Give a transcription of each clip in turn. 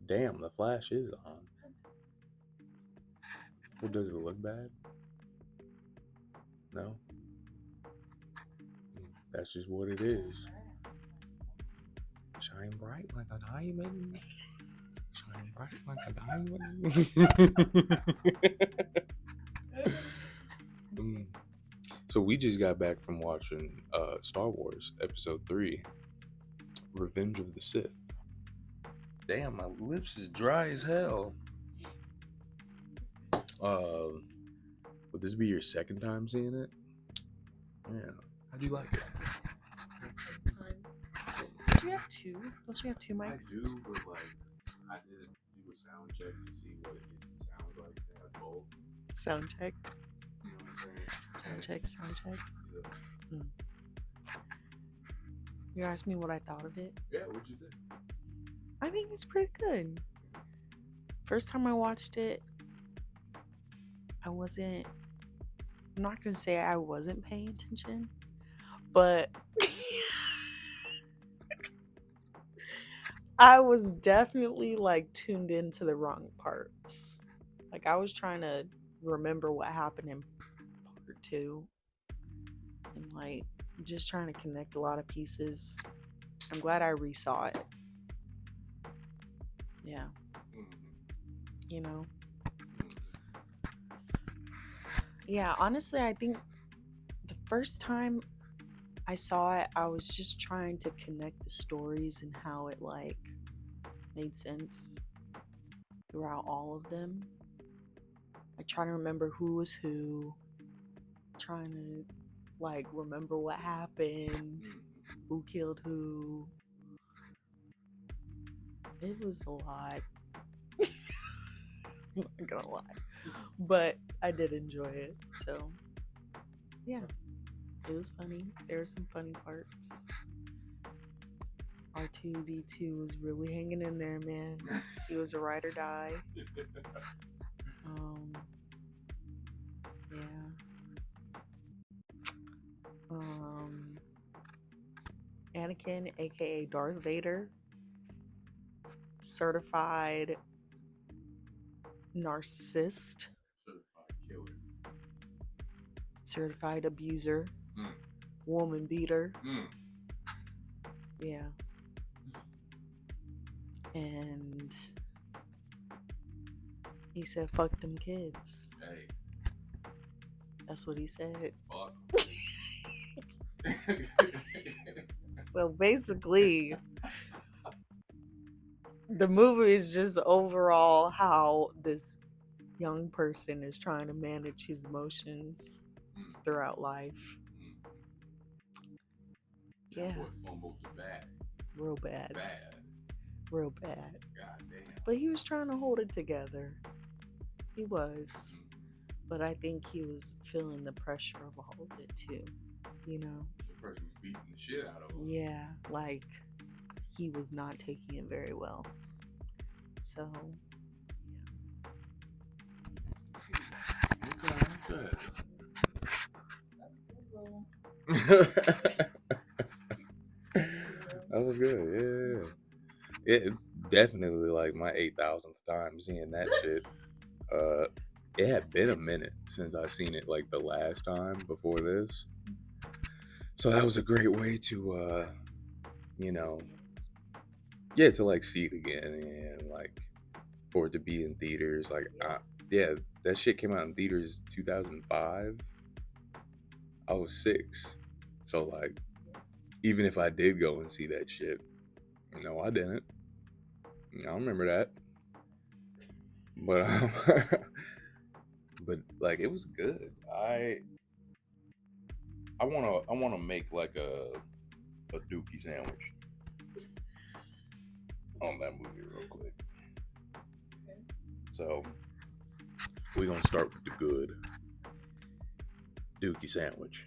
Damn, the flash is on. Well, does it look bad? No. That's just what it is. Shine bright like a diamond. Shine bright like a diamond. So we just got back from watching Star Wars Episode 3, Revenge of the Sith. Damn, my lips is dry as hell. Would this be your second time seeing it? Yeah. How'd you like it? Do you have two? Don't you have two mics? I do, but I didn't do a sound check to see what it sounds like to have both. Sound check. You know what I'm saying? Sound check. Yeah. You asked me what I thought of it. Yeah, what'd you think? I think it's pretty good. First time I watched it, I'm not gonna say I wasn't paying attention, but I was definitely tuned into the wrong parts. I was trying to remember what happened in part 2 and just trying to connect a lot of pieces. I'm glad I resaw it. Yeah. You know? Yeah, honestly, I think the first time I saw it, I was just trying to connect the stories and how it made sense throughout all of them. I try to remember who was who, trying to remember what happened, who killed who. It was a lot. I'm not gonna lie, but I did enjoy it. So yeah, it was funny. There were some funny parts. R2D2 was really hanging in there, man. He was a ride or die. Yeah. Anakin, aka Darth Vader, certified narcissist, Certified killer, certified abuser, woman beater. Yeah. And he said, fuck them kids. Hey. That's what he said. Fuck. So basically, the movie is just overall how this young person is trying to manage his emotions throughout life. Yeah. Boy fumbled the bag. Real bad. Real bad. God damn. But he was trying to hold it together. He was. But I think he was feeling the pressure of all of it too. You know? The person was beating the shit out of him. Yeah, he was not taking it very well. So, Okay. That was good, yeah. It's definitely my 8,000th time seeing that shit. It had been a minute since I seen it the last time before this. So that was a great way to to see it again and for it to be in theaters. That shit came out in theaters 2005. I was 6. So even if I did go and see that shit, no, I didn't. I remember that. But but it was good. I wanna make a dookie sandwich on that movie real quick. So we're gonna start with the good dookie sandwich.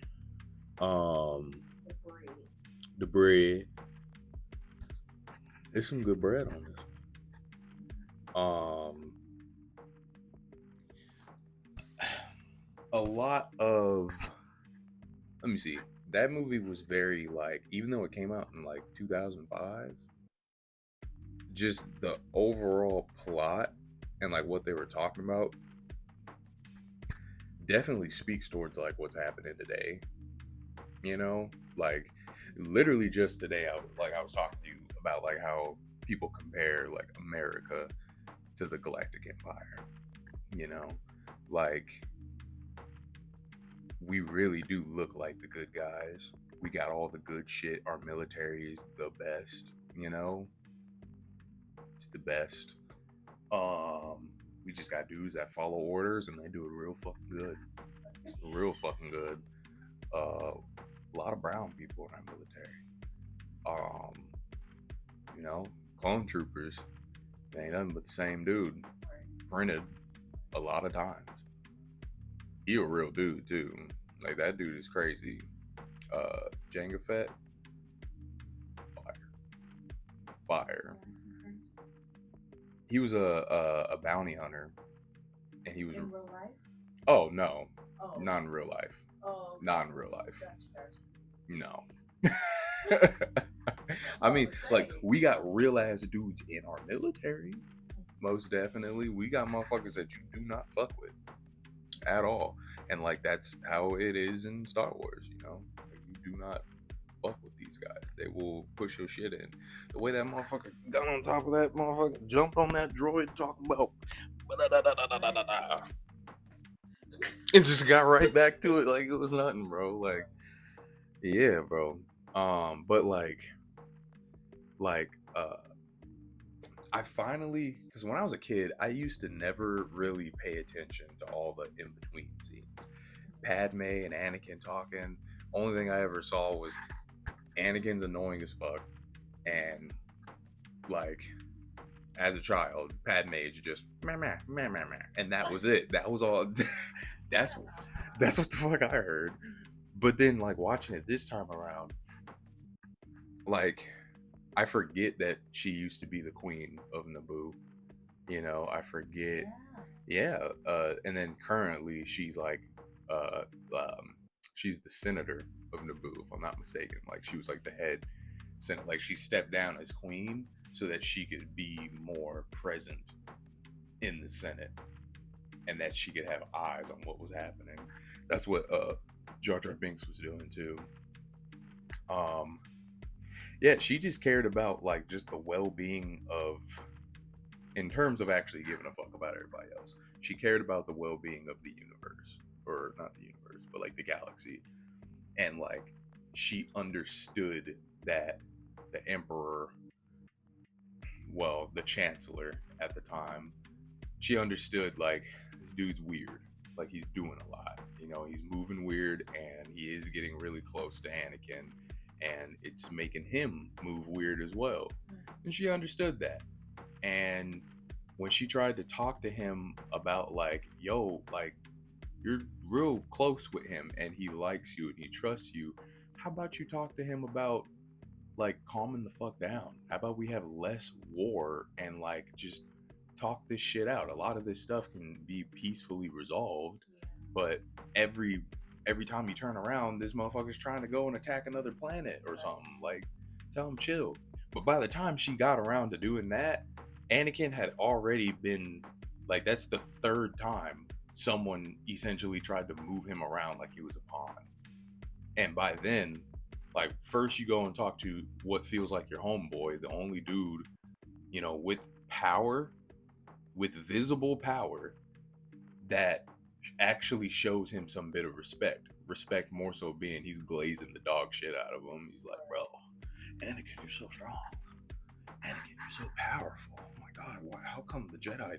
The bread. There's some good bread on this. A lot of, let me see, that movie was very even though it came out in 2005, just the overall plot and like what they were talking about definitely speaks towards like what's happening today. You know, like literally just today, I was talking to you about like how people compare like America to the Galactic Empire. You know, like we really do look like the good guys. We got all the good shit. Our military is the best. You know, it's the best. We just got dudes that follow orders and they do it real fucking good. Real fucking good. A lot of brown people in our military. Um, you know, clone troopers. They ain't nothing but the same dude. Printed a lot of times. He a real dude too. Like that dude is crazy. Jango Fett, fire, fire. He was a bounty hunter, and he was In real life? oh no, Oh. not in real life. Oh. Okay. Not in real life. Gotcha. No. I mean, like we got real ass dudes in our military. Most definitely, we got motherfuckers that you do not fuck with at all, and like that's how it is in Star Wars. You know, like, you do not fuck with these guys. They will push your shit in. The way that motherfucker got on top of that motherfucker, jumped on that droid talking about and just got right back to it like it was nothing, bro. Like, yeah, bro. But like I finally, because when I was a kid, I used to never really pay attention to all the in between scenes. Padme and Anakin talking. Only thing I ever saw was Anakin's annoying as fuck, and like as a child, Padme's just meh meh meh meh meh, and that was it. That was all. that's what the fuck I heard. But then like watching it this time around, like I forget that she used to be the queen of Naboo. You know, I forget. Yeah. And then currently she's like, uh, she's the senator of Naboo, if I'm not mistaken. Like she was like the head senator. Like she stepped down as queen so that she could be more present in the Senate and that she could have eyes on what was happening. That's what Jar Jar Binks was doing too. Yeah, she just cared about like just the well-being of, in terms of actually giving a fuck about everybody else. She cared about the well-being of the universe, or not the universe, but like the galaxy, and like she understood that the emperor, well, the chancellor at the time, she understood like this dude's weird, like he's doing a lot, you know, he's moving weird and he is getting really close to Anakin, and it's making him move weird as well. And she understood that. And when she tried to talk to him about like, yo, like you're real close with him and he likes you and he trusts you, how about you talk to him about like calming the fuck down? How about we have less war and like just talk this shit out? A lot of this stuff can be peacefully resolved, but every time you turn around, this motherfucker's trying to go and attack another planet or something. Like, tell him chill. But by the time she got around to doing that, Anakin had already been like, that's the third time someone essentially tried to move him around like he was a pawn. And by then, like, first you go and talk to what feels like your homeboy, the only dude, you know, with power, with visible power, that actually shows him some bit of respect. Respect more so being he's glazing the dog shit out of him. He's like, bro, Anakin, you're so strong. Anakin, you're so powerful. Oh my God, why? How come the Jedi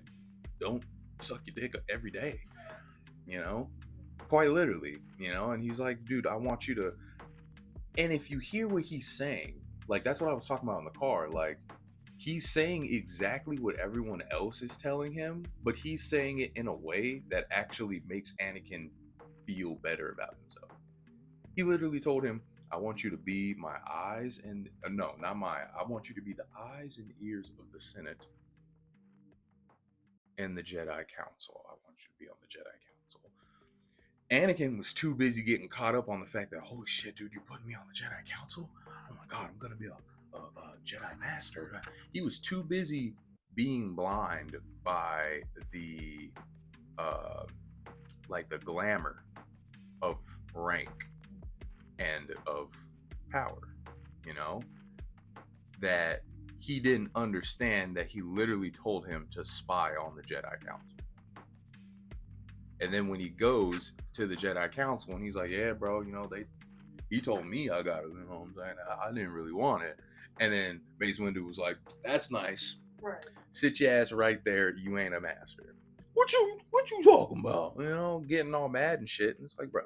don't suck your dick every day? You know, quite literally. You know, and he's like, dude, I want you to. And if you hear what he's saying, like that's what I was talking about in the car. Like he's saying exactly what everyone else is telling him, but he's saying it in a way that actually makes Anakin feel better about himself. He literally told him, I want you to be my eyes and no, not my. I want you to be the eyes and ears of the Senate and the Jedi Council. I want you to be on the Jedi Council. Anakin was too busy getting caught up on the fact that, holy shit, dude, you're putting me on the Jedi Council? Oh my God, I'm gonna be Jedi Master. He was too busy being blind by the like the glamour of rank and of power, you know, that he didn't understand that he literally told him to spy on the Jedi Council. And then when he goes to the Jedi Council and he's like, yeah, bro, you know, he told me I got it, you know what I'm saying? I didn't really want it. And then Mace Windu was like, that's nice. Right. Sit your ass right there. You ain't a master. What you talking about? You know, getting all mad and shit. And it's like, bro,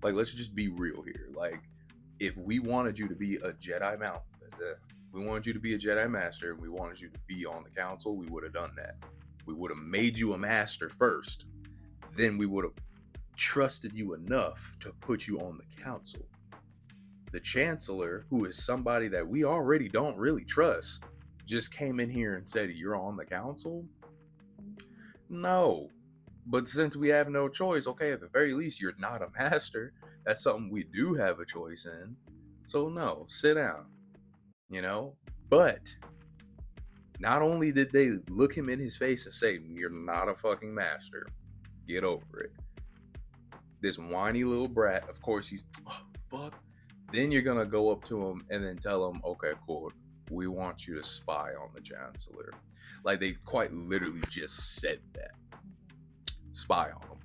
like, let's just be real here. Like, if we wanted you to be a Jedi we wanted you to be a Jedi Master, and we wanted you to be on the council, we would have done that. We would have made you a master first. Then we would have trusted you enough to put you on the council. The Chancellor, who is somebody that we already don't really trust, just came in here and said, you're on the council? No. But since we have no choice, okay, at the very least, you're not a master. That's something we do have a choice in. So no, sit down. You know? But not only did they look him in his face and say, you're not a fucking master, get over it. This whiny little brat, of course, he's, oh, fuck. Then you're gonna go up to him and then tell him, okay, cool, we want you to spy on the Chancellor. Like, they quite literally just said that. Spy on him.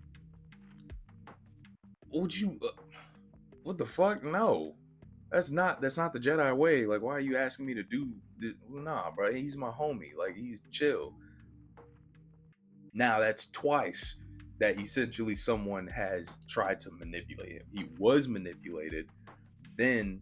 Would you, what the fuck? No. That's not the Jedi way. Like, why are you asking me to do this? Nah, bro, he's my homie. Like, he's chill. Now, that's twice that essentially someone has tried to manipulate him. He was manipulated. Then,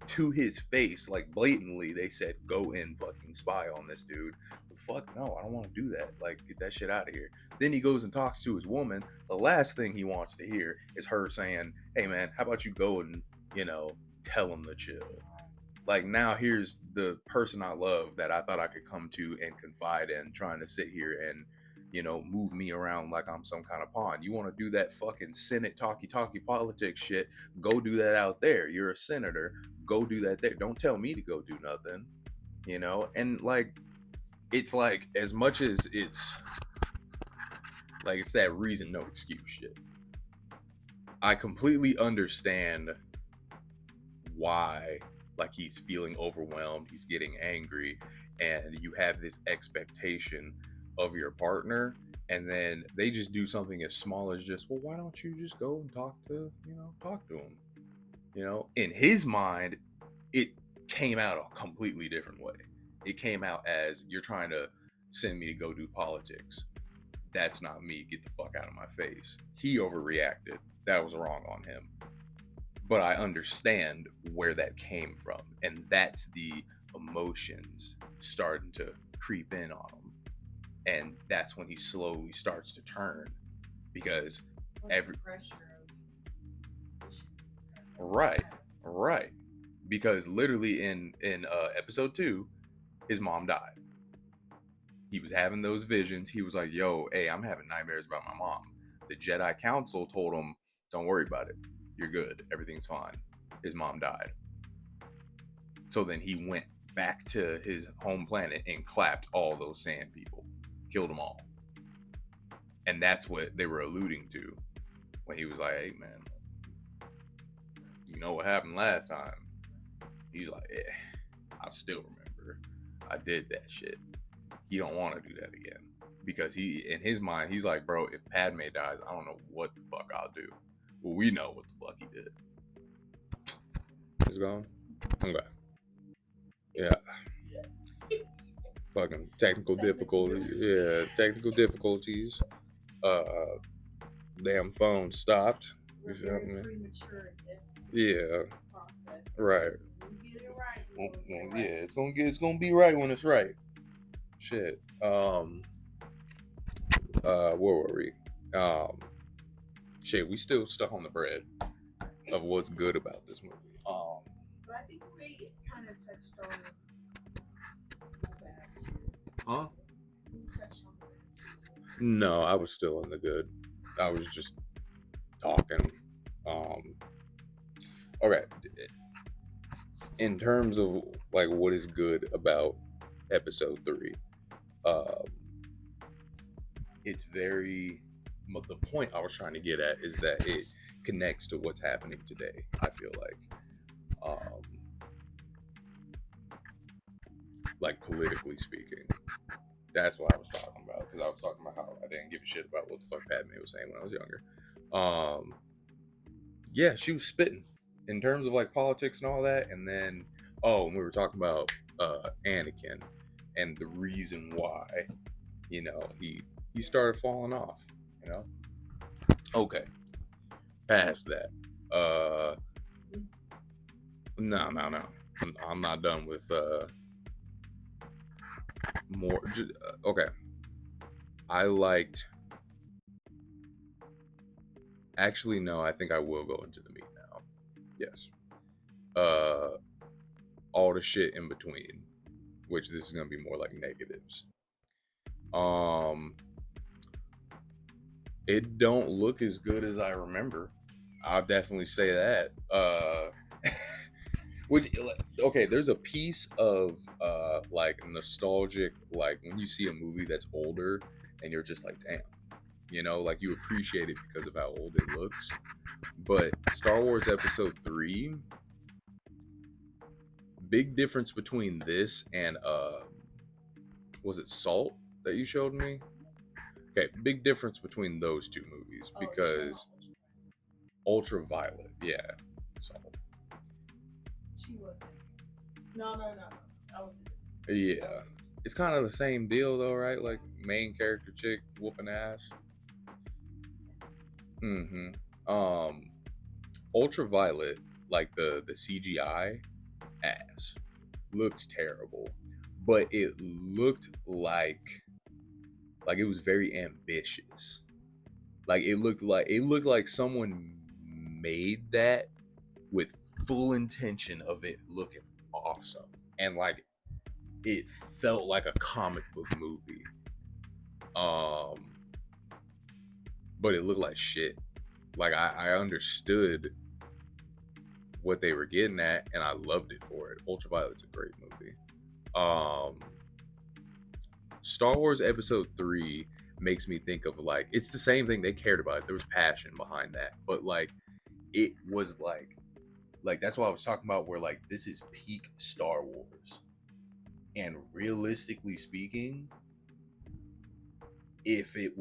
to his face, like, blatantly, they said, go and fucking spy on this dude. But fuck no, I don't want to do that. Like, get that shit out of here. Then he goes and talks to his woman. The last thing he wants to hear is her saying, hey man, how about you go and, you know, tell him to chill. Like, now here's the person I love that I thought I could come to and confide in, trying to sit here and, you know, move me around like I'm some kind of pawn. You want to do that fucking Senate talky politics shit, go do that out there. You're a senator, go do that there. Don't tell me to go do nothing, you know? And like, it's like, as much as it's like, it's that reason no excuse shit, I completely understand why, like, he's feeling overwhelmed, he's getting angry, and you have this expectation of your partner, and then they just do something as small as just, well, why don't you just go and talk to him? You know, in his mind, it came out a completely different way. It came out as, you're trying to send me to go do politics. That's not me. Get the fuck out of my face. He overreacted. That was wrong on him. But I understand where that came from. And that's the emotions starting to creep in on him. And that's when he slowly starts to turn. Because every pressure of right. Because literally in episode 2, his mom died. He was having those visions. He was like, yo, hey, I'm having nightmares about my mom. The Jedi Council told him, don't worry about it. You're good. Everything's fine. His mom died. So then he went back to his home planet and clapped all those sand people. Killed them all. And that's what they were alluding to when he was like, hey, man, you know what happened last time? He's like, yeah, I still remember. I did that shit. He don't want to do that again. Because he, in his mind, he's like, bro, if Padme dies, I don't know what the fuck I'll do. Well, we know what the fuck he did. It's gone? Okay. Yeah. Fucking technical difficulties. Yeah, technical difficulties. Damn phone stopped. We're very premature in this process. Right. We'll get it right. Well, yeah, it's gonna be right when it's right. Shit. Where were we? Shit, we still stuck on the bread of what's good about this movie. But I think we kind of touched on that. Huh? Touched on that. No, I was still in the good. I was just talking. Okay. In terms of like what is good about episode 3. Um, it's very. The point I was trying to get at is that it connects to what's happening today. I feel like politically speaking. That's what I was talking about, because I was talking about how I didn't give a shit about what the fuck Padme was saying when I was younger. Yeah, she was spitting in terms of like politics and all that, and then when we were talking about Anakin and the reason why, he started falling off. Okay, past that. No. I'm not done with more. Okay, I liked. Actually, no. I think I will go into the meat now. Yes. All the shit in between, which this is gonna be more like negatives. It don't look as good as I remember. I'll definitely say that. Which, okay, there's a piece of like nostalgic, like when you see a movie that's older and you're just like, damn, like you appreciate it because of how old it looks. But Star Wars Episode 3, big difference between this and was it Salt that you showed me? Okay, big difference between those two movies, because Ultraviolet, yeah, Salt. She wasn't. No. I wasn't. Yeah, it's kind of the same deal though, right? Like main character chick whooping ass. Ultraviolet, like the CGI ass looks terrible, but it looked like it was very ambitious. Like it looked like someone made that with full intention of it looking awesome, and like it felt like a comic book movie. But it looked like shit. Like I understood what they were getting at, and I loved it for it. Ultraviolet's a great movie. Star Wars Episode 3 makes me think of like, it's the same thing. They cared about it. There was passion behind that, but like it was like that's what I was talking about, where like this is peak Star Wars. And realistically speaking, if it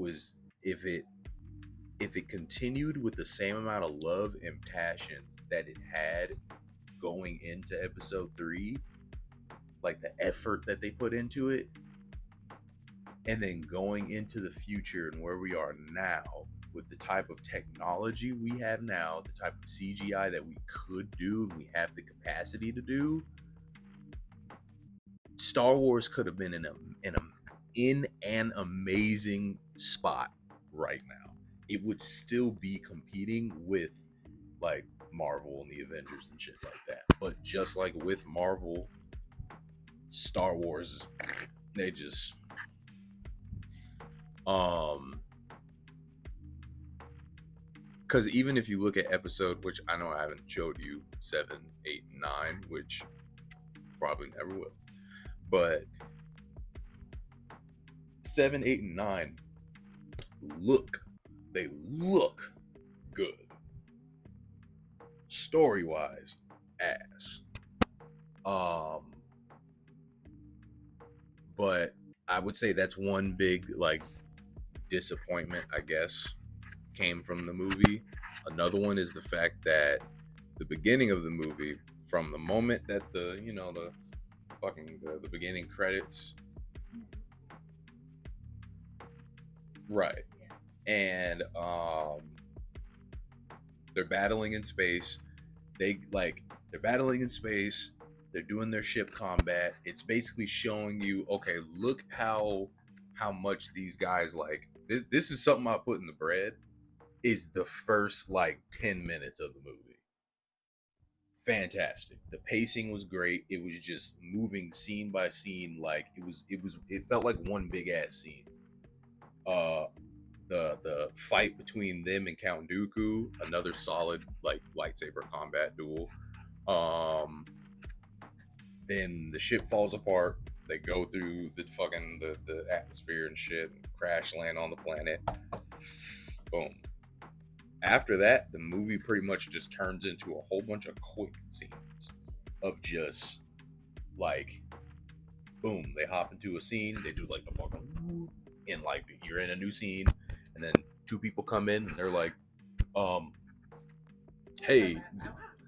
continued with the same amount of love and passion that it had going into Episode 3, like the effort that they put into it, and then going into the future and where we are now with the type of technology we have now, the type of CGI that we could do and we have the capacity to do, Star Wars could have been in an amazing spot right now. It would still be competing with like Marvel and the Avengers and shit like that. But just like with Marvel, Star Wars, they just because even if you look at episode, which I know I haven't showed you, 7, 8, 9, which probably never will, but 7, 8, and 9 look good. Story-wise, ass. But I would say that's one big like disappointment, I guess, came from the movie. Another one is the fact that the beginning of the movie, from the moment that the beginning credits, right, and they're battling in space. They're battling in space. They're doing their ship combat. It's basically showing you, okay, look how much these guys like. This is something I put in the bread. Is the first like 10 minutes of the movie. Fantastic. The pacing was great. It was just moving scene by scene. Like it felt like one big ass scene. The fight between them and Count Dooku, another solid like lightsaber combat duel. Then the ship falls apart. They go through the atmosphere and shit, and crash land on the planet. Boom. After that, the movie pretty much just turns into a whole bunch of quick scenes of just like, boom, they hop into a scene, they do like the fucking, and like you're in a new scene, and then two people come in and they're like, hey,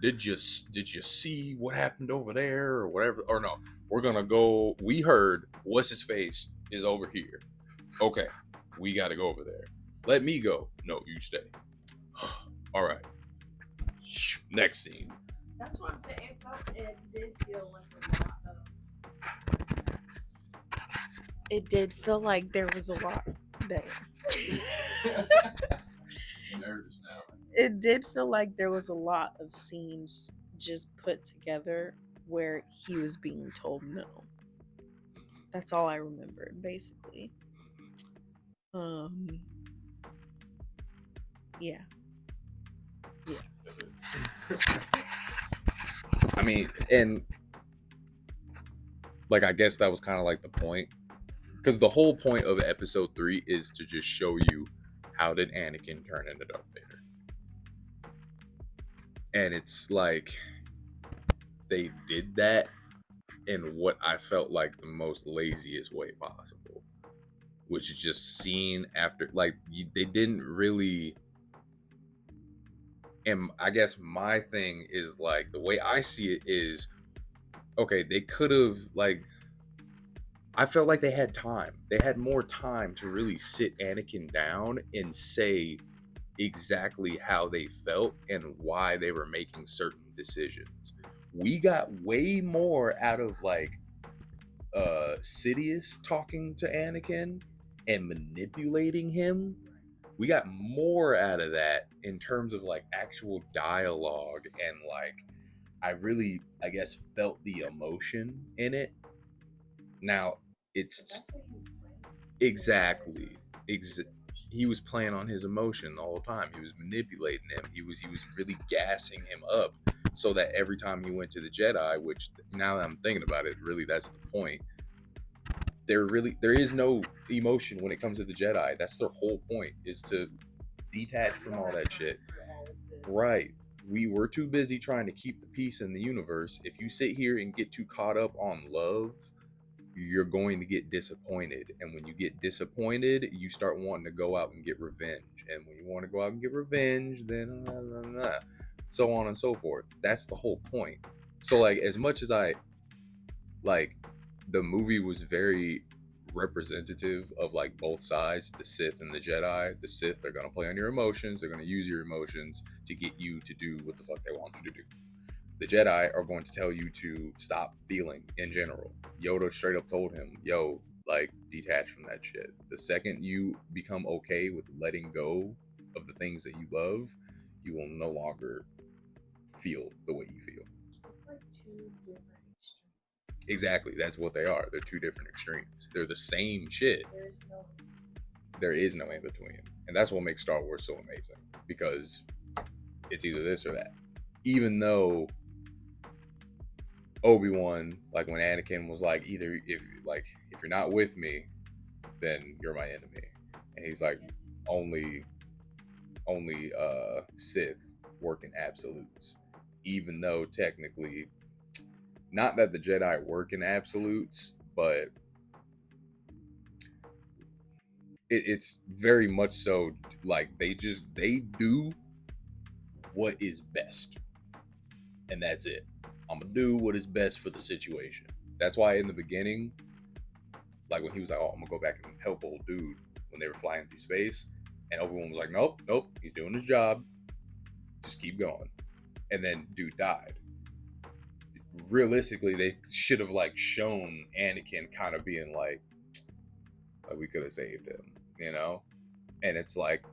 did you see what happened over there or whatever? Or no, we're gonna go. We heard what's his face is over here. Okay, we got to go over there. Let me go. No, you stay. All right. Next scene. That's what I'm saying. It did feel like a lot of. It did feel like there was a lot. Nervous now. It did feel like there was a lot of scenes just put together where he was being told no. That's all I remembered, basically. Yeah. I mean, and like, I guess that was kind of like the point, because the whole point of episode 3 is to just show you how did Anakin turn into Darth Vader. And it's like they did that in what I felt like the most laziest way possible, which is just scene after, like, they didn't really. And I guess my thing is, like, the way I see it is, okay, they could have, like, I felt like they had time. They had more time to really sit Anakin down and say exactly how they felt and why they were making certain decisions. We got way more out of, like, Sidious talking to Anakin and manipulating him. We got more out of that in terms of, like, actual dialogue, and, like, I really, I guess, felt the emotion in it. Now, it's exactly he was playing on his emotion the whole time. He was manipulating him. He was really gassing him up so that every time he went to the Jedi, which now that I'm thinking about it, really that's the point. There is no emotion when it comes to the Jedi. That's their whole point, is to detach from all that shit. Right. We were too busy trying to keep the peace in the universe. If you sit here and get too caught up on love, you're going to get disappointed. And when you get disappointed, you start wanting to go out and get revenge. And when you want to go out and get revenge, then so on and so forth. That's the whole point. So, like, as much as I, like, the movie was very representative of, like, both sides, the Sith and the Jedi. The Sith are going to play on your emotions. They're going to use your emotions to get you to do what the fuck they want you to do. The Jedi are going to tell you to stop feeling in general. Yoda straight up told him, yo, like, detach from that shit. The second you become okay with letting go of the things that you love, you will no longer feel the way you feel. It's like two different extremes. Exactly, that's what they are. They're two different extremes. They're the same shit. There is no in between. And that's what makes Star Wars so amazing, because it's either this or that. Even though Obi-Wan, like, when Anakin was like, either if you're not with me, then you're my enemy. And he's like, only Sith work in absolutes. Even though technically, not that the Jedi work in absolutes, but it's very much so, like, they do what is best. And that's it. I'm gonna do what is best for the situation. That's why in the beginning, like, when he was like, oh, I'm gonna go back and help old dude when they were flying through space, and everyone was like, nope, he's doing his job, just keep going. And then dude died. Realistically, they should have, like, shown Anakin kind of being like we could have saved him, you know? And it's like,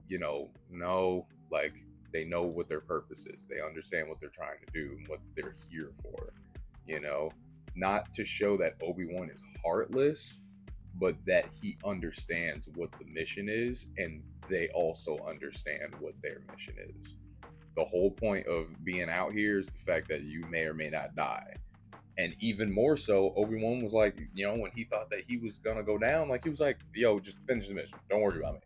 you know, no, like, they know what their purpose is. They understand what they're trying to do and what they're here for, you know? Not to show that Obi-Wan is heartless, but that he understands what the mission is, and they also understand what their mission is. The whole point of being out here is the fact that you may or may not die. And even more so, Obi-Wan was like, when he thought that he was gonna go down, like he was like, yo, just finish the mission. Don't worry about me.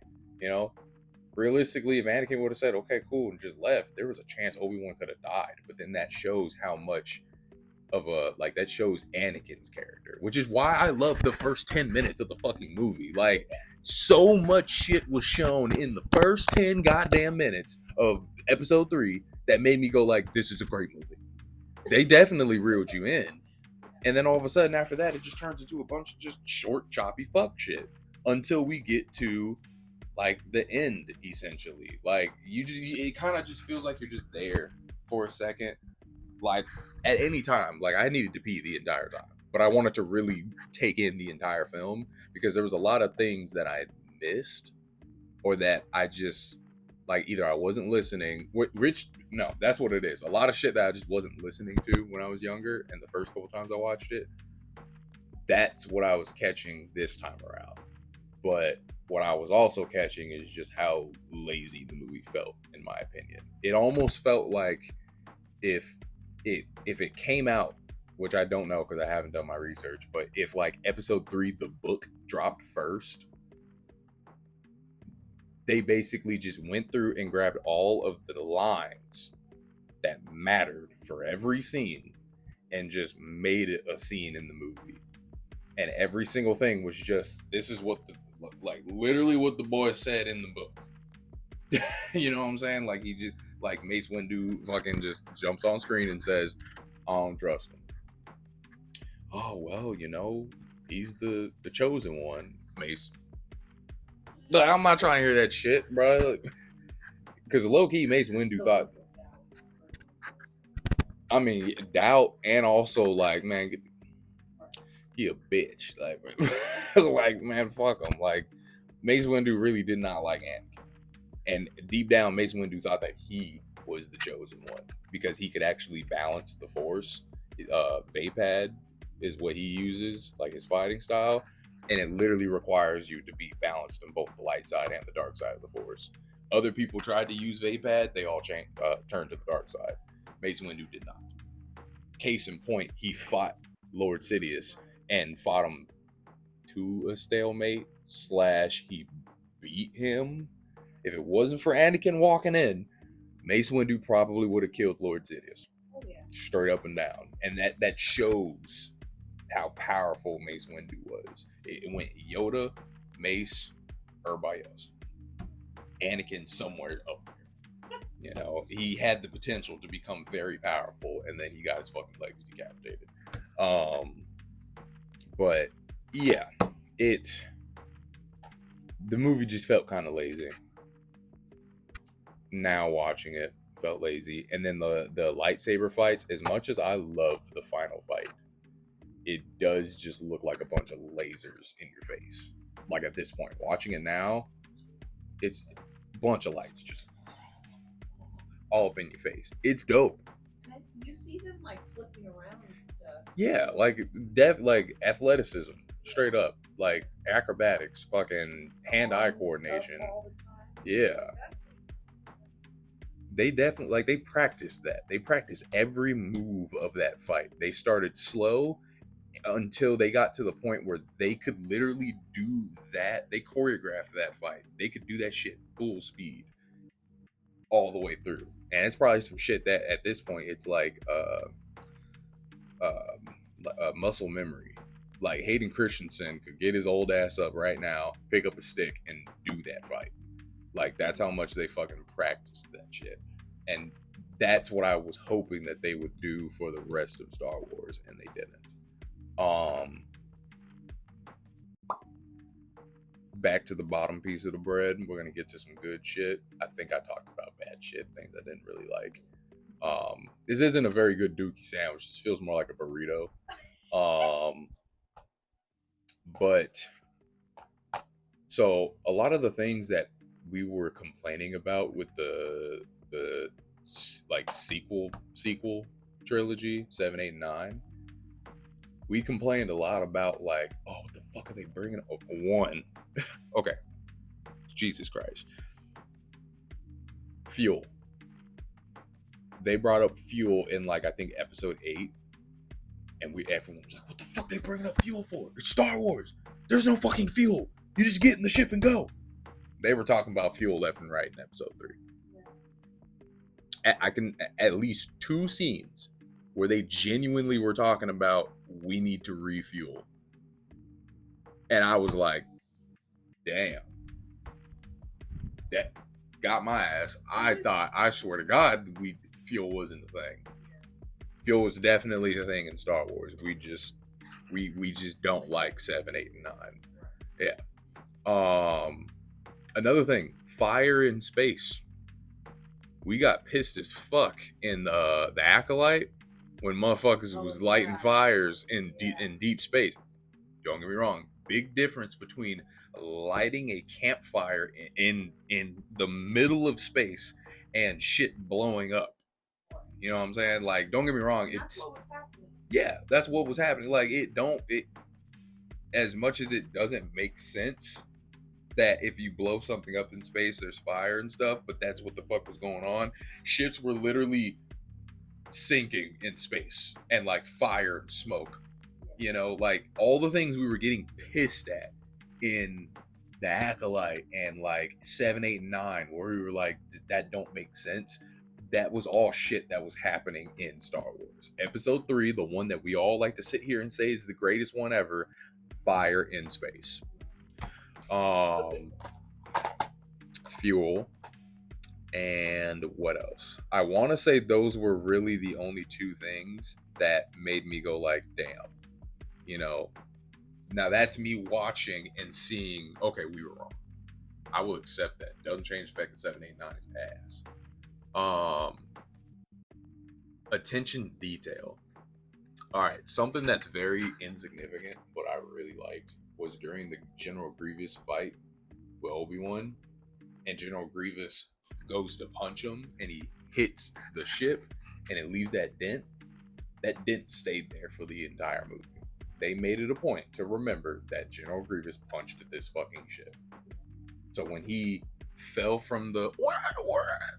Realistically, if Anakin would have said, okay, cool, and just left, there was a chance Obi-Wan could have died. But then that shows how much of that shows Anakin's character, which is why I love the first 10 minutes of the fucking movie. Like, so much shit was shown in the first 10 goddamn minutes of episode 3 that made me go like, this is a great movie. They definitely reeled you in. And then all of a sudden after that, it just turns into a bunch of just short, choppy fuck shit until we get to like the end, essentially. Like, it kind of just feels like you're just there for a second. Like, at any time, like, I needed to pee the entire time, but I wanted to really take in the entire film because there was a lot of things that I missed or that I just, like, either I wasn't listening. No, that's what it is. A lot of shit that I just wasn't listening to when I was younger, and the first couple times I watched it, that's what I was catching this time around. But what I was also catching is just how lazy the movie felt, in my opinion. It almost felt like if it came out, which I don't know because I haven't done my research, but if like episode 3, the book, dropped first, they basically just went through and grabbed all of the lines that mattered for every scene and just made it a scene in the movie. And every single thing was just, this is what literally what the boy said in the book. You know what I'm saying? Like, he just, like, Mace Windu fucking just jumps on screen and says, I don't trust him. Oh, well, he's the chosen one, Mace. But I'm not trying to hear that shit, bro. Because low-key, Mace Windu thought, I mean, doubt, and also, like, man, he a bitch. Like, like, man, fuck him. Like, Mace Windu really did not like Anakin. And deep down, Mace Windu thought that he was the chosen one because he could actually balance the Force. Vapad is what he uses, like his fighting style, and it literally requires you to be balanced on both the light side and the dark side of the Force. Other people tried to use Vapad, they all turned to the dark side. Mace Windu did not. Case in point, he fought Lord Sidious and fought him to a stalemate / he beat him. If it wasn't for Anakin walking in, Mace Windu probably would have killed Lord Sidious. Oh, yeah. Straight up and down. And that shows how powerful Mace Windu was. It went Yoda, Mace, everybody else. Anakin somewhere up there. He had the potential to become very powerful, and then he got his fucking legs decapitated. But yeah, the movie just felt kind of lazy. Now watching it, felt lazy. And then the lightsaber fights, as much as I love the final fight, it does just look like a bunch of lasers in your face. Like, at this point, watching it now, it's a bunch of lights just all up in your face. It's dope. You see them like flipping around and stuff. Yeah, like athleticism, straight up, like acrobatics, fucking hand-eye coordination. Yeah. They definitely, they practiced that. They practiced every move of that fight. They started slow until they got to the point where they could literally do that. They choreographed that fight. They could do that shit full speed all the way through. And it's probably some shit that at this point it's like muscle memory. Like, Hayden Christensen could get his old ass up right now, pick up a stick, and do that fight. Like, that's how much they fucking practiced that shit. And that's what I was hoping that they would do for the rest of Star Wars, and they didn't. Back to the bottom piece of the bread, we're gonna get to some good shit. I think I talked about bad shit, things I didn't really like. This isn't a very good dookie sandwich. This feels more like a burrito. But so a lot of the things that we were complaining about with the like sequel trilogy 7, 8, and 9, we complained a lot about, like, oh, what the fuck are they bringing up? One, okay, Jesus Christ, fuel. They brought up fuel in, like, I think episode 8, And everyone was like, what the fuck they bringing up fuel for? It's Star Wars. There's no fucking fuel. You just get in the ship and go. They were talking about fuel left and right in episode 3. I can at least 2 scenes where they genuinely were talking about we need to refuel. And I was like, damn. That got my ass. I swear to God, fuel wasn't the thing. Fuel was definitely the thing in Star Wars. We just don't like 7, 8, and 9. Yeah. Another thing, fire in space. We got pissed as fuck in the Acolyte when motherfuckers was lighting fires in deep space. Don't get me wrong. Big difference between lighting a campfire in the middle of space and shit blowing up. You know what I'm saying? Like, don't get me wrong. That's what was happening. Like, as much as it doesn't make sense that if you blow something up in space, there's fire and stuff, but that's what the fuck was going on. Ships were literally sinking in space and like fire and smoke. You know, like all the things we were getting pissed at in the Acolyte and like 7, 8, and 9, where we were like, that don't make sense. That was all shit that was happening in Star Wars. Episode 3, the one that we all like to sit here and say is the greatest one ever, fire in space. Fuel, and what else? I want to say those were really the only 2 things that made me go like, damn. You know, now that's me watching and seeing, okay, we were wrong. I will accept that. Doesn't change the fact that 7, 8, 9 is ass. Attention detail. All right, something that's very insignificant, but I really liked, was during the General Grievous fight with Obi-Wan, and General Grievous goes to punch him, and he hits the ship, and it leaves that dent. That dent stayed there for the entire movie. They made it a point to remember that General Grievous punched at this fucking ship. So when he fell from the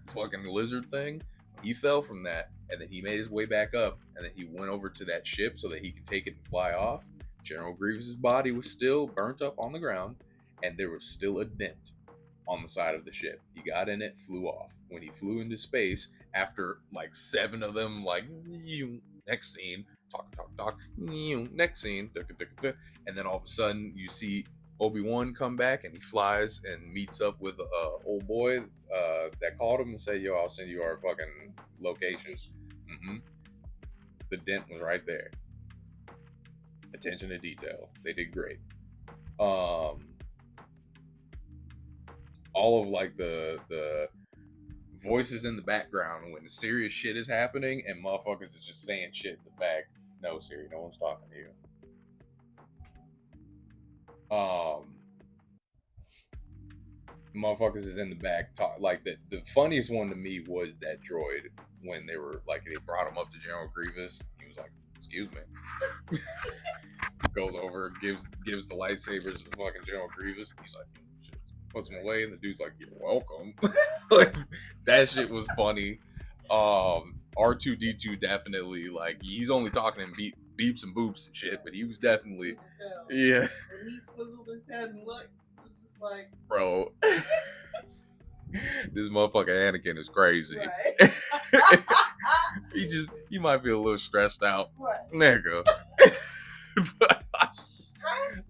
fucking lizard thing, he fell from that, and then he made his way back up, and then he went over to that ship so that he could take it and fly off. General Grievous's body was still burnt up on the ground, and there was still a dent on the side of the ship. He got in it, flew off. When he flew into space, after like 7 of them, like, next scene, talk, next scene, and then all of a sudden you see Obi-Wan come back, and he flies and meets up with old boy that called him and said, yo, I'll send you our fucking locations. The dent was right there. Attention to detail. They did great. All of like the voices in the background when serious shit is happening and motherfuckers is just saying shit in the back. No, Siri, no one's talking to you. Motherfuckers is in the back talk like that. The funniest one to me was that droid when they were like, they brought him up to General Grievous. He was like, excuse me. Goes over, gives the lightsabers to fucking General Grievous. He's like, shit, puts him away, and the dude's like, you're welcome. Like, that shit was funny. R2D2 definitely, like, he's only talking in beeps and boops and shit, but he was definitely, yeah. When he swiveled his head and looked, it was just like, bro. This motherfucker Anakin is crazy. right. he might be a little stressed out, Right. nigga. But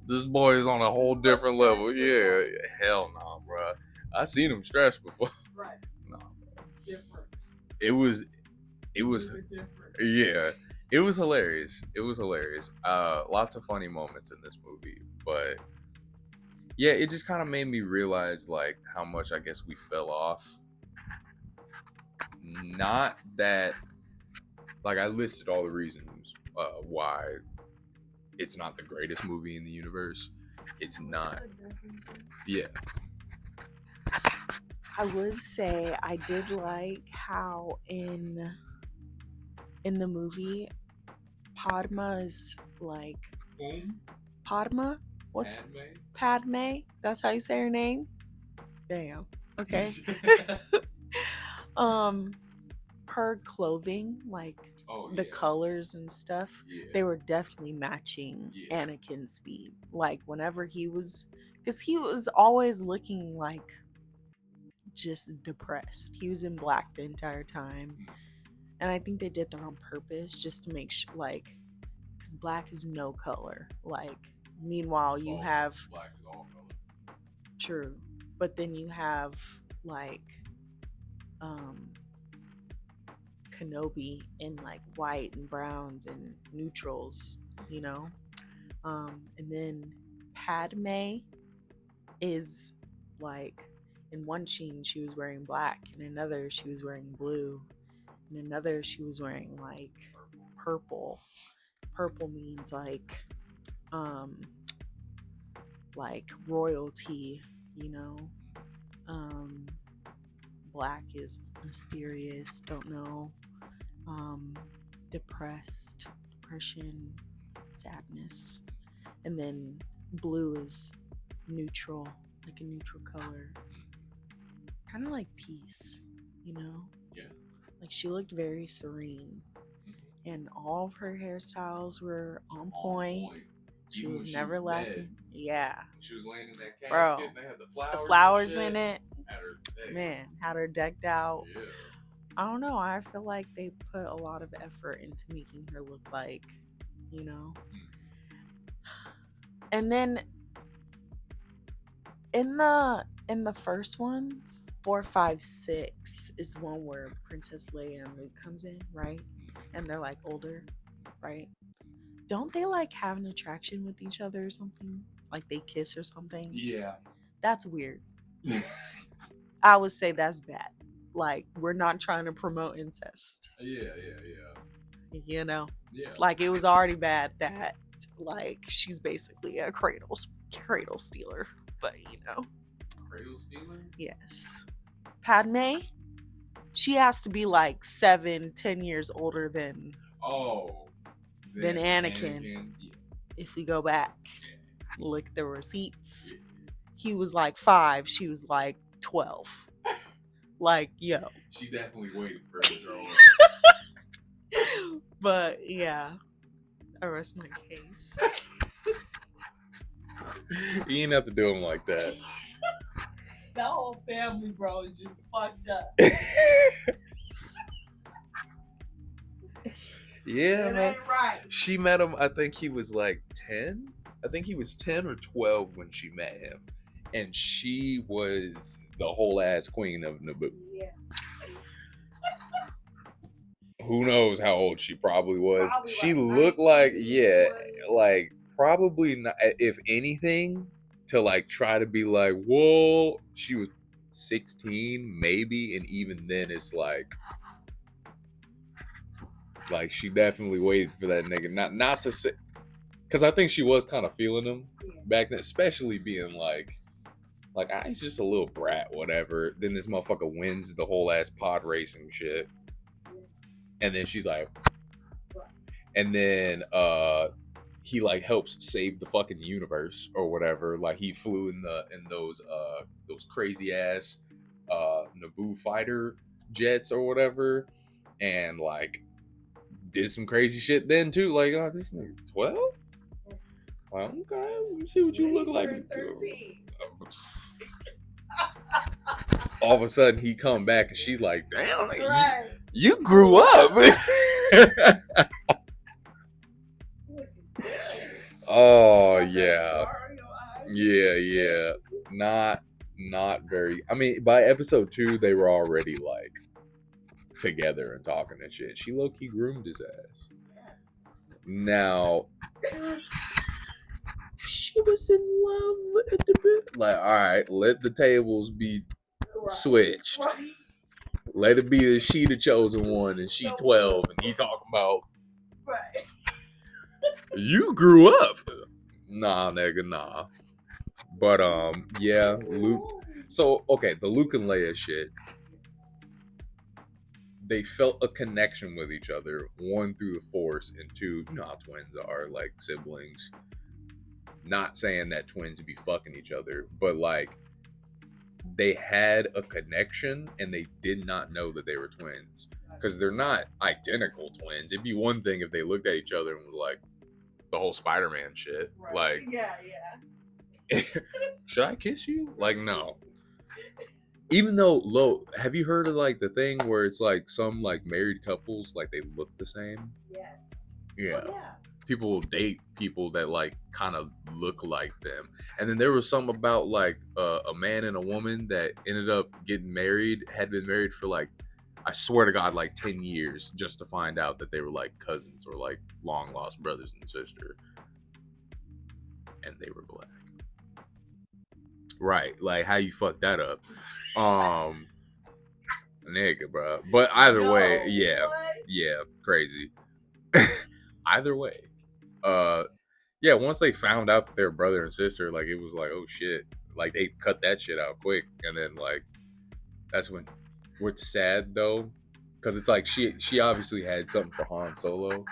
this boy is on a whole different level. Yeah, hell no, bro. I seen him stressed before. Right. No, It's different. it was, Different. yeah, it was hilarious. It was hilarious. Lots of funny moments in this movie, but yeah, it just kind of made me realize like how much I guess we fell off. Not that, like, I listed all the reasons why it's not the greatest movie in the universe. It's not. Yeah. I would say I did like how in the movie Padma's like Padma? What's Padme? That's how you say her name? Damn. Okay. Her clothing, like the colors and stuff, Yeah. they were definitely matching Yeah. Anakin's speed. Like whenever he was, because he was always looking like just depressed. He was in black the entire time. And I think they did that on purpose just to make sure, like, because black is no color. Like, meanwhile, you have. Black is all color. True. But then you have, like, Kenobi in, like, white and browns and neutrals, you know? And then Padme is, like, in one scene she was wearing black, in another she was wearing blue. In another, she was wearing like purple. Purple means like royalty, you know. Black is mysterious, don't know. Depression, sadness. And then blue is neutral, like a neutral color. Kind of like peace, you know? Yeah. Like she looked very serene, and all of her hairstyles were on point. She Even was when she never was lacking. dead. Yeah, She was laying in that casket. bro. And they had the flowers and shit. in it. Had her, Man, had her decked out. Yeah. I don't know. I feel like they put a lot of effort into making her look like, you know. And then in the first ones, 4, 5, 6 is the one where Princess Leia and Luke comes in, right? And they're like older, right? Don't they like have an attraction with each other or something? Like they kiss or something? Yeah. That's weird. I would say that's bad. Like we're not trying to promote incest. Yeah. You know? Yeah. Like it was already bad that like she's basically a cradle stealer. But you know. Cradle stealer? Yes. Padme, she has to be like 7, 10 years older than Anakin. Yeah. If we go back, look at the receipts. Yeah. He was like 5, she was like 12. Like, yo. She definitely waited for her to grow up. But yeah, I rest my case. You ain't have to do him like that. That whole family, bro, is just fucked up. Yeah, it man. Ain't right. She met him, I think he was like 10. I think he was 10 or 12 when she met him. And she was the whole ass queen of Naboo. Yeah. Who knows how old she probably was. She like looked like, like probably not, if anything, to like try to be like, whoa, she was 16 maybe, and even then it's like she definitely waited for that nigga, not to say, because I think she was kind of feeling him back then, especially being like I just a little brat, whatever. Then this motherfucker wins the whole ass pod racing shit, and then she's like, and then he like helps save the fucking universe or whatever. Like he flew in those crazy ass Naboo fighter jets or whatever, and like did some crazy shit then too. Like, oh, this nigga 12? Well, okay, let me see what you look like. 13. All of a sudden he come back and she's like, damn, like, Right. you grew up. Oh yeah. Yeah. Not very. I mean, by episode 2, they were already like together and talking and shit. She low-key groomed his ass. Yes. Now she was in love at the bit. Like, all right, let the tables be switched. Right. Let it be that she the chosen one and she 12 and he talking about Right. you grew up. Nah, nigga, nah. But yeah, Luke. So okay, the Luke and Leia shit. They felt a connection with each other, 1 through the Force, and 2, you know how twins are, like siblings. Not saying that twins be fucking each other, but like they had a connection and they did not know that they were twins. because they're not identical twins. It'd be one thing if they looked at each other and was like the whole Spider-Man shit. Right. Like, yeah. should I kiss you? Like, no. Even though, have you heard of like the thing where it's like some like married couples, like they look the same? Yes. Yeah. Well, yeah. People will date people that like kind of look like them. And then there was some about like a man and a woman that ended up getting married, had been married for like, I swear to God, like 10 years just to find out that they were like cousins or like long lost brothers and sister. And they were black. Right. Like how you fucked that up. Nigga, bro. But either way, yeah. What? Yeah, crazy. Either way. Yeah, once they found out that they were brother and sister, like it was like, oh shit. Like they cut that shit out quick. And then like that's when what's sad though, because it's like she obviously had something for Han Solo,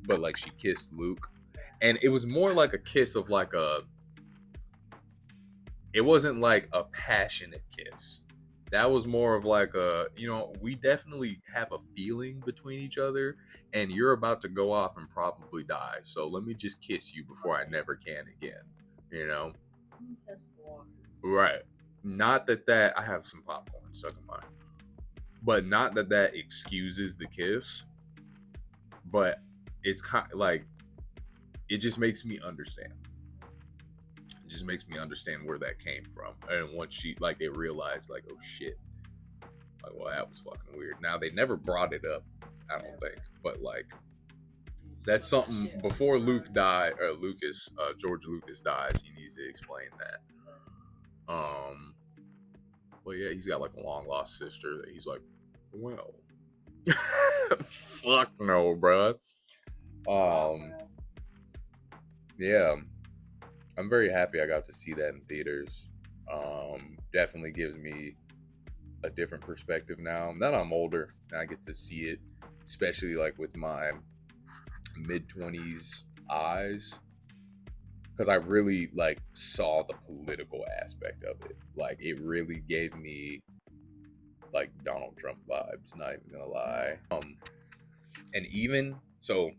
but like she kissed Luke. And it was more like a kiss of like it wasn't like a passionate kiss. That was more of like we definitely have a feeling between each other and you're about to go off and probably die. So let me just kiss you before I never can again, you know? Test the water. Right. Not that I have some popcorn stuck in mine, but not that excuses the kiss, but it's kind of like, it just makes me understand. It just makes me understand where that came from. And once they realized like, oh shit, like, well, that was fucking weird. Now they never brought it up, I don't think, but like that's something before Luke died, or George Lucas dies, he needs to explain that. Well, yeah, he's got like a long lost sister that he's like, well, fuck no, bruh. Yeah, I'm very happy I got to see that in theaters. Definitely gives me a different perspective now that I'm older and I get to see it, especially like with my mid-20s eyes, because I really like saw the political aspect of it. Like it really gave me like Donald Trump vibes, not even gonna lie. And even so,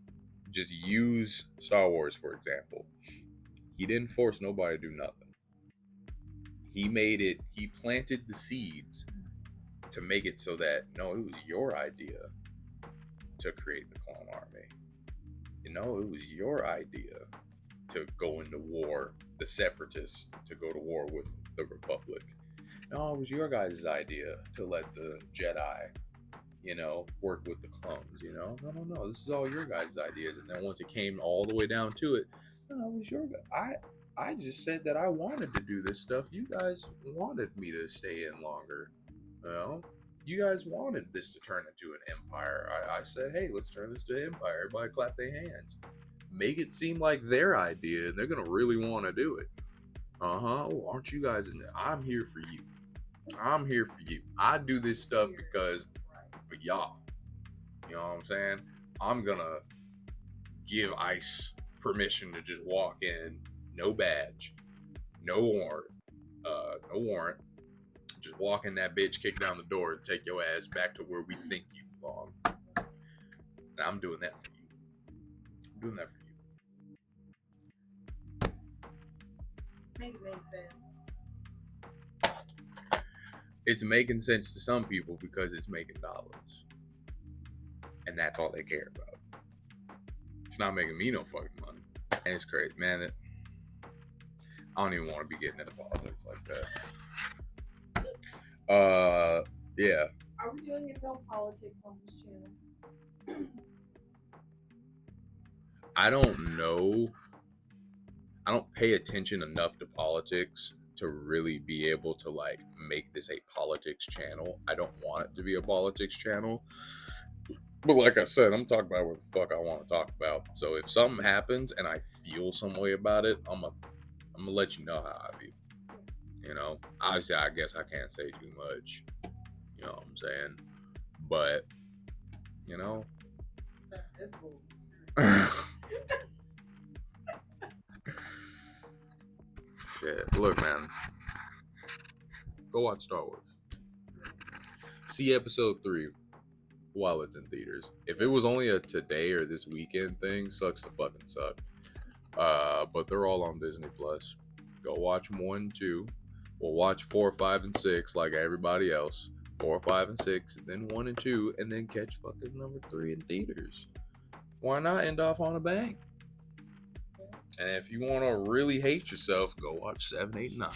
just use Star Wars for example. He didn't force nobody to do nothing. He planted the seeds to make it so that, no, it was your idea to create the clone army. You know, it was your idea to go into war, the separatists to go to war with the Republic. No, it was your guys' idea to let the Jedi, work with the clones, No, this is all your guys' ideas. And then once it came all the way down to it, no, it was your guys. I just said that I wanted to do this stuff. You guys wanted me to stay in longer. You guys wanted this to turn into an empire. I said, hey, let's turn this to an empire. Everybody clap their hands. Make it seem like their idea, and they're going to really want to do it. Oh, aren't you guys in there? I'm here for you. I'm here for you. I do this stuff because for y'all. You know what I'm saying? I'm going to give ICE permission to just walk in. No badge. No warrant. Just walk in that bitch, kick down the door, and take your ass back to where we think you belong. And I'm doing that for you. I'm doing that for you. Make it make sense. It's making sense to some people because it's making dollars. And that's all they care about. It's not making me no fucking money. And it's crazy, man. I don't even want to be getting into politics like that. Yeah. Are we doing adult politics on this channel? I don't know. I don't pay attention enough to politics to really be able to like make this a politics channel. I don't want it to be a politics channel. But like I said, I'm talking about what the fuck I want to talk about. So if something happens and I feel some way about it, I'm gonna let you know how I feel. Obviously, I guess I can't say too much. You know what I'm saying? But, shit. Look, man. Go watch Star Wars. See episode 3. while it's in theaters. If it was only a today or this weekend thing, sucks to fucking suck. But they're all on Disney Plus. Go watch 1 and 2. We'll watch 4, 5, and 6 like everybody else. 4, 5, and 6, and then 1 and 2, and then catch fucking number 3 in theaters. Why not end off on a bang? And if you want to really hate yourself, go watch 7, 8, 9.